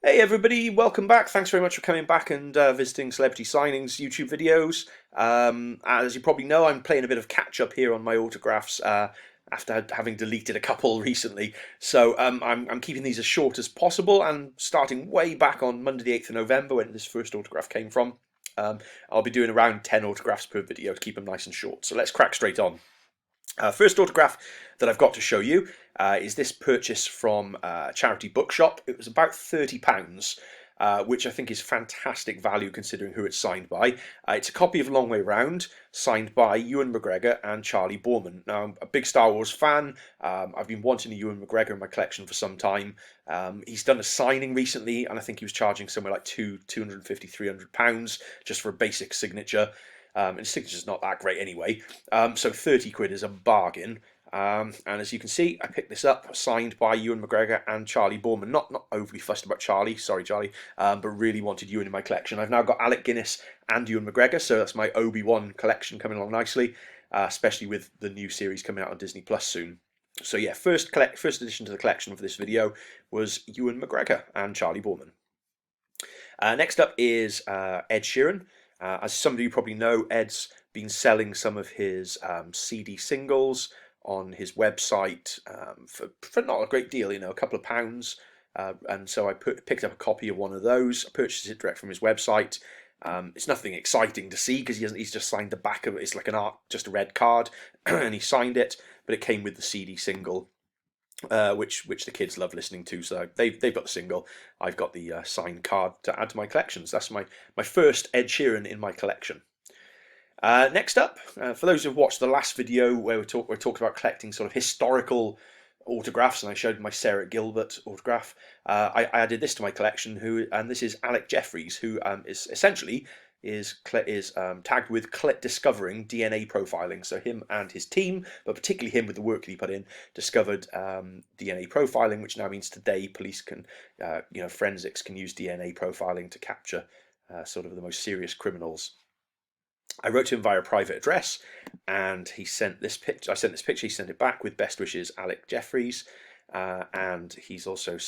Hey everybody, welcome back. Thanks very much for coming back and visiting Celebrity Signings YouTube videos. As you probably know, I'm playing a bit of catch up here on my autographs after having deleted a couple recently. So I'm keeping these as short as possible and starting way back on Monday the 8th of November when this first autograph came from. Um, I'll be doing around 10 autographs per video to keep them nice and short. So let's crack straight on. First autograph that I've got to show you is this purchase from Charity Bookshop. It was about £30, which I think is fantastic value considering who it's signed by. It's a copy of Long Way Round, signed by Ewan McGregor and Charlie Boorman. Now, I'm a big Star Wars fan. I've been wanting a Ewan McGregor in my collection for some time. He's done a signing recently, and I think he was charging somewhere like £250, £300 just for a basic signature. And his signature's not that great anyway. So 30 quid is a bargain. And as you can see, I picked this up, signed by Ewan McGregor and Charlie Boorman. Not overly fussed about Charlie, sorry Charlie, but really wanted Ewan in my collection. I've now got Alec Guinness and Ewan McGregor, so that's my Obi-Wan collection coming along nicely, especially with the new series coming out on Disney Plus soon. So yeah, first addition to the collection for this video was Ewan McGregor and Charlie Boorman. Next up is Ed Sheeran. As some of you probably know, Ed's been selling some of his CD singles on his website for not a great deal, a couple of pounds. And so I picked up a copy of one of those, purchased it direct from his website. It's nothing exciting to see because he's just signed the back of it. It's like just a red card, and he signed it, but it came with the CD single. Which the kids love listening to. So they've got the single. I've got the signed card to add to my collections. That's my first Ed Sheeran in my collection. Next up, for those who've watched the last video where we talked about collecting sort of historical autographs, and I showed my Sarah Gilbert autograph, I added this to my collection. And this is Alec Jeffreys, who is essentially tagged with discovering DNA profiling. So him and his team, but particularly him with the work that he put in, discovered DNA profiling, which now means today police can, forensics can use DNA profiling to capture sort of the most serious criminals. I wrote to him via a private address, and he sent this picture. I sent this picture. He sent it back with best wishes, Alec Jeffreys. And he's also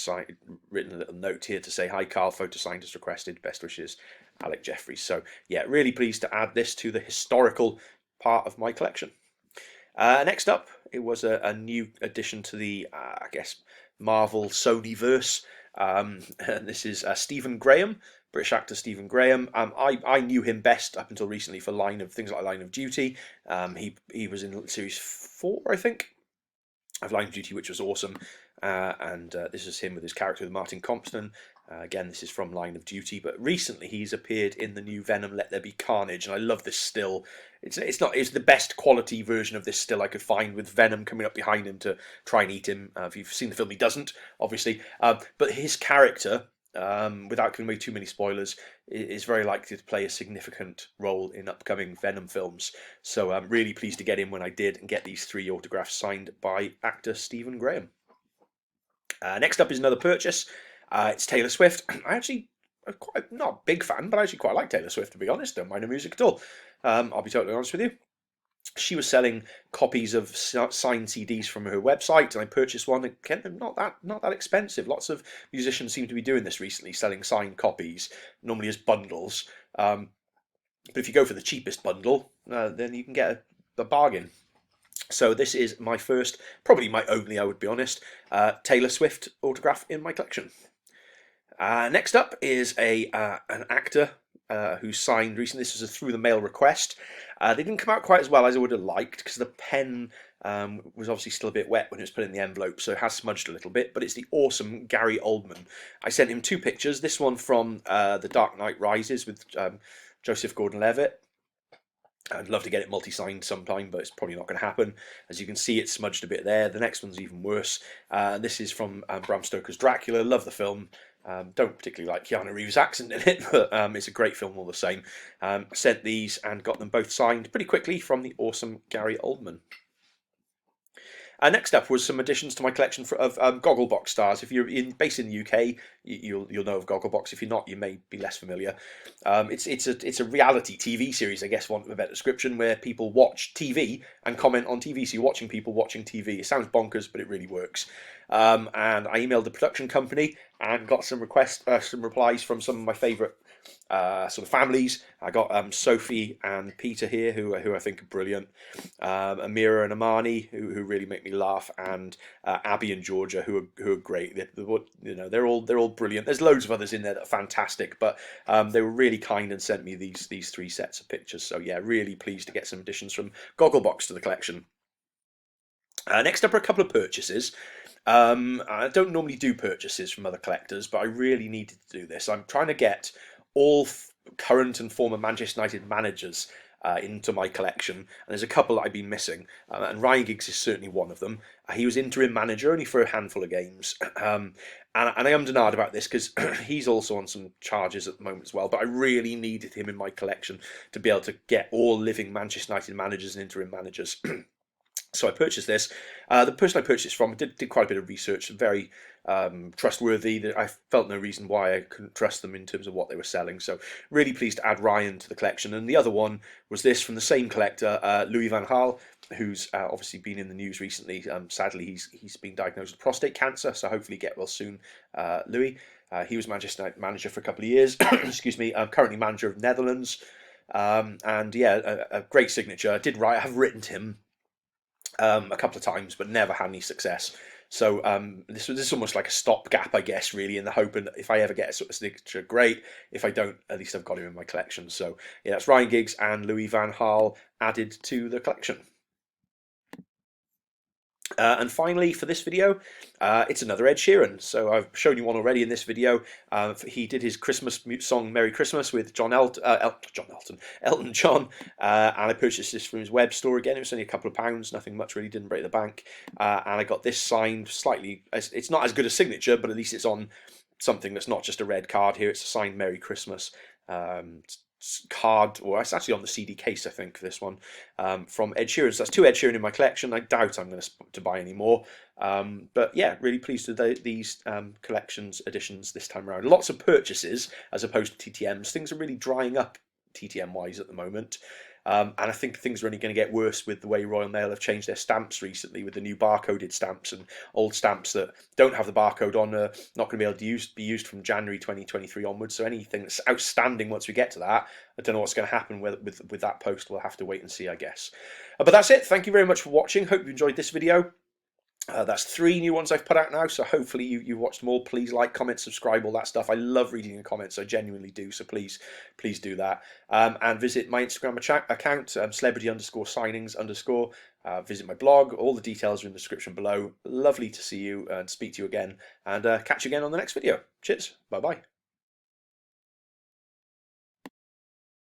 written a little note here to say, "Hi Carl, photo signed as requested. Best wishes, Alec Jeffreys." So yeah, really pleased to add this to the historical part of my collection. Next up, it was a new addition to the, I guess, Marvel Sonyverse. And this is Stephen Graham, British actor Stephen Graham. I knew him best up until recently for things like Line of Duty. He was in series 4, I think, of Line of Duty, which was awesome. And this is him with his character with Martin Compton. Again, this is from Line of Duty, but recently he's appeared in the new Venom: Let There Be Carnage, and I love this still. It's the best quality version of this still I could find, with Venom coming up behind him to try and eat him. If you've seen the film, he doesn't, obviously. But his character, without giving away too many spoilers, is very likely to play a significant role in upcoming Venom films. So I'm really pleased to get in when I did and get these 3 autographs signed by actor Stephen Graham. Next up is another purchase. It's Taylor Swift. I'm not a big fan, but I actually quite like Taylor Swift, to be honest. Don't mind her music at all. I'll be totally honest with you. She was selling copies of signed CDs from her website, and I purchased one. Again, not that expensive. Lots of musicians seem to be doing this recently, selling signed copies, normally as bundles. But if you go for the cheapest bundle, then you can get a bargain. So this is my first, probably my only, I would be honest, Taylor Swift autograph in my collection. Next up is an actor who signed recently. This was a through the mail request. They didn't come out quite as well as I would have liked because the pen was obviously still a bit wet when it was put in the envelope, so it has smudged a little bit. But it's the awesome Gary Oldman. I sent him 2 pictures. This one from The Dark Knight Rises with Joseph Gordon-Levitt. I'd love to get it multi-signed sometime, but it's probably not going to happen. As you can see, it's smudged a bit there. The next one's even worse. This is from Bram Stoker's Dracula. Love the film. Don't particularly like Keanu Reeves' accent in it, but it's a great film all the same. Sent these and got them both signed pretty quickly from the awesome Gary Oldman. Next up was some additions to my collection of Gogglebox stars. If you're based in the UK, you'll know of Gogglebox. If you're not, you may be less familiar. It's a reality TV series, I guess, for want of a better description, where people watch TV and comment on TV. So you're watching people watching TV. It sounds bonkers, but it really works. and I emailed the production company and got some some replies from some of my favourite sort of families. I got Sophie and Peter here, who I think are brilliant. Amira and Amani, who really make me laugh, and Abby and Georgia, who are great. They're all brilliant. There's loads of others in there that are fantastic, but they were really kind and sent me these 3 sets of pictures. So yeah, really pleased to get some additions from Gogglebox to the collection. Next up are a couple of purchases. I don't normally do purchases from other collectors, but I really needed to do this. I'm trying to get all current and former Manchester United managers into my collection, and there's a couple that I've been missing, and Ryan Giggs is certainly one of them. He was interim manager only for a handful of games, and I am denied about this because he's also on some charges at the moment as well, but I really needed him in my collection to be able to get all living Manchester United managers and interim managers. So I purchased this. The person I purchased this from did quite a bit of research, very trustworthy. I felt no reason why I couldn't trust them in terms of what they were selling. So really pleased to add Ryan to the collection. And the other one was this from the same collector, Louis van Gaal, who's obviously been in the news recently. Sadly, he's been diagnosed with prostate cancer, so hopefully get well soon, Louis. He was Manchester United manager for a couple of years. Excuse me. Currently manager of Netherlands. And yeah, a great signature. I have written to him a couple of times, but never had any success. So this is almost like a stopgap, I guess, really, in the hope that if I ever get a sort of signature, great. If I don't, at least I've got him in my collection. So yeah, that's Ryan Giggs and Louis van Gaal added to the collection. And finally, for this video, it's another Ed Sheeran. So I've shown you one already in this video. He did his Christmas song "Merry Christmas" with Elton John, and I purchased this from his web store again. It was only a couple of pounds, nothing much really, didn't break the bank. And I got this signed slightly. It's not as good a signature, but at least it's on something that's not just a red card here. It's a signed "Merry Christmas." Card, or it's actually on the CD case, I think, this one, from Ed Sheeran. So that's 2 Ed Sheeran in my collection. I doubt I'm going to buy any more, but yeah, really pleased with these collections additions this time around. Lots of purchases as opposed to TTMs. Things are really drying up TTM wise at the moment. And I think things are only going to get worse with the way Royal Mail have changed their stamps recently, with the new barcoded stamps, and old stamps that don't have the barcode on are not going to be able to be used from January 2023 onwards. So anything that's outstanding once we get to that, I don't know what's going to happen with that post. We'll have to wait and see, I guess. But that's it. Thank you very much for watching. Hope you enjoyed this video. That's 3 new ones I've put out now, so hopefully you watched them all. Please like, comment, subscribe, all that stuff. I love reading the comments, I genuinely do, so please do that. And visit my Instagram account, celebrity_signings_. Visit my blog. All the details are in the description below. Lovely to see you and speak to you again, and catch you again on the next video. Cheers. Bye-bye.